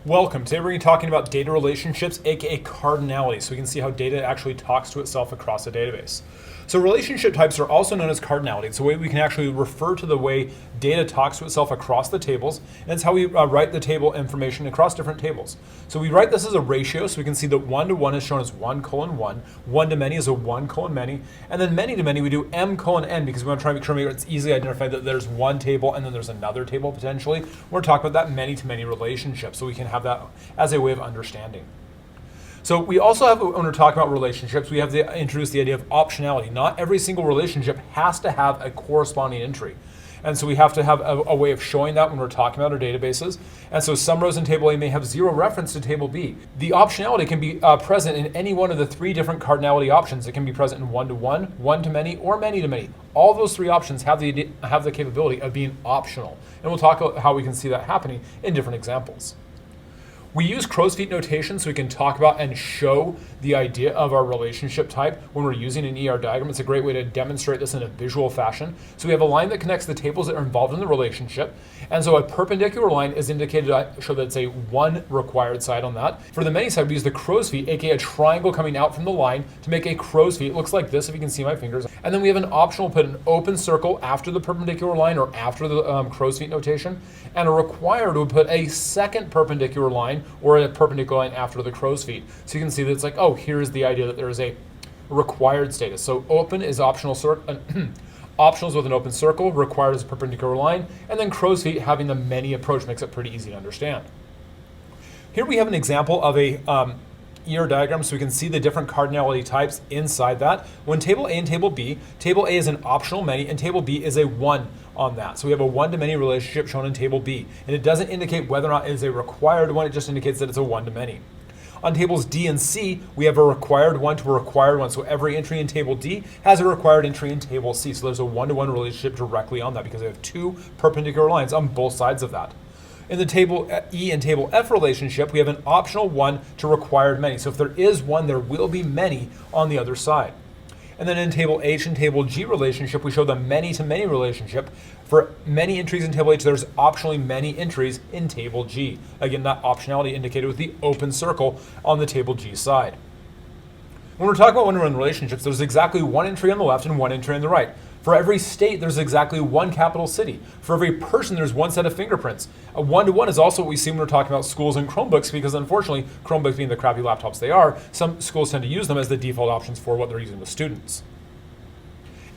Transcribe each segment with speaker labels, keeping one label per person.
Speaker 1: Welcome. Today we're going to be talking about data relationships, aka cardinality, so we can see how data actually talks to itself across a database. So relationship types are also known as cardinality. It's a way we can actually refer to the way data talks to itself across the tables, and it's how we write the table information across different tables. So we write this as a ratio, so we can see that 1 to 1 is shown as 1 colon 1, 1 to many is a 1 colon many, and then many to many we do m colon n because we want to try to make sure it's easily identified that there's one table and then there's another table potentially. We're talking about that many to many relationship, so we can have that as a way of understanding. So we also have, when we're talking about relationships, we have to introduce the idea of optionality. Not every single relationship has to have a corresponding entry. And so we have to have a way of showing that when we're talking about our databases. And so some rows in table A may have zero reference to table B. The optionality can be present in any one of the three different cardinality options. It can be present in 1 to 1, 1 to many, or many to many. All those three options have the capability of being optional. And we'll talk about how we can see that happening in different examples. We use crow's feet notation so we can talk about and show the idea of our relationship type when we're using an ER diagram. It's a great way to demonstrate this in a visual fashion. So we have a line that connects the tables that are involved in the relationship. And so a perpendicular line is indicated to show that it's a one required side on that. For the many side, we use the crow's feet, aka a triangle coming out from the line to make a crow's feet. It looks like this if you can see my fingers. And then we have an optional, put an open circle after the perpendicular line or after the crow's feet notation. And a required would put a second perpendicular line or a perpendicular line after the crow's feet. So you can see that it's like, oh, here's the idea that there is a required status. So open is optional, optional is with an open circle, required is a perpendicular line, and then crow's feet having the many approach makes it pretty easy to understand. Here we have an example of a ER diagram so we can see the different cardinality types inside that. When table A and table B is an optional many and table B is a one on that. So we have a one to many relationship shown in table B, and it doesn't indicate whether or not it is a required one, it just indicates that it's a one to many. On tables D and C, we have a required one to a required one. So every entry in table D has a required entry in table C. So there's a one-to-one relationship directly on that because we have two perpendicular lines on both sides of that. In the table E and table F relationship, we have an optional one to required many. So if there is one, there will be many on the other side. And then in table H and table G relationship, we show the many to many relationship. For many entries in table H, there's optionally many entries in table G. Again, that optionality indicated with the open circle on the table G side. When we're talking about one-to-one relationships, there's exactly one entry on the left and one entry on the right. For every state, there's exactly one capital city. For every person, there's one set of fingerprints. A one-to-one is also what we see when we're talking about schools and Chromebooks, because unfortunately, Chromebooks being the crappy laptops they are, some schools tend to use them as the default options for what they're using with students.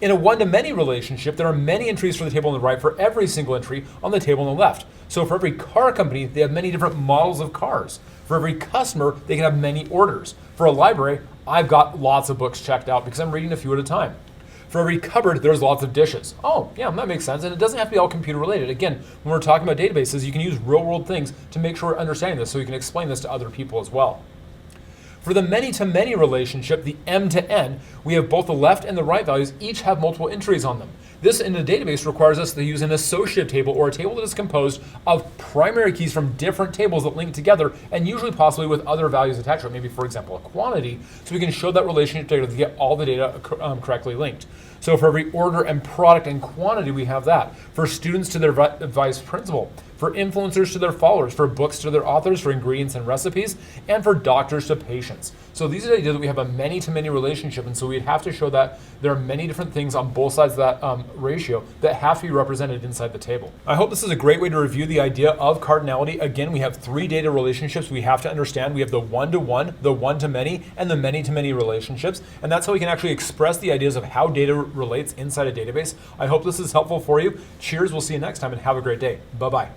Speaker 1: In a one-to-many relationship, there are many entries for the table on the right for every single entry on the table on the left. So for every car company, they have many different models of cars. For every customer, they can have many orders. For a library, I've got lots of books checked out because I'm reading a few at a time. For every cupboard, there's lots of dishes. Oh, yeah, that makes sense. And it doesn't have to be all computer related. Again, when we're talking about databases, you can use real world things to make sure we're understanding this so you can explain this to other people as well. For the many to many relationship, the M to N, we have both the left and the right values each have multiple entries on them. This in a database requires us to use an associative table or a table that is composed of primary keys from different tables that link together and usually possibly with other values attached to it, maybe for example a quantity, so we can show that relationship data to get all the data correctly linked. So for every order and product and quantity, we have that. For students to their vice principal, for influencers to their followers, for books to their authors, for ingredients and recipes, and for doctors to patients. So these are the idea that we have a many-to-many relationship, and so we'd have to show that there are many different things on both sides of that ratio that have to be represented inside the table. I hope this is a great way to review the idea of cardinality. Again, we have three data relationships we have to understand. We have the one-to-one, the one-to-many, and the many-to-many relationships, and that's how we can actually express the ideas of how data relates inside a database. I hope this is helpful for you. Cheers, we'll see you next time, and have a great day. Bye-bye.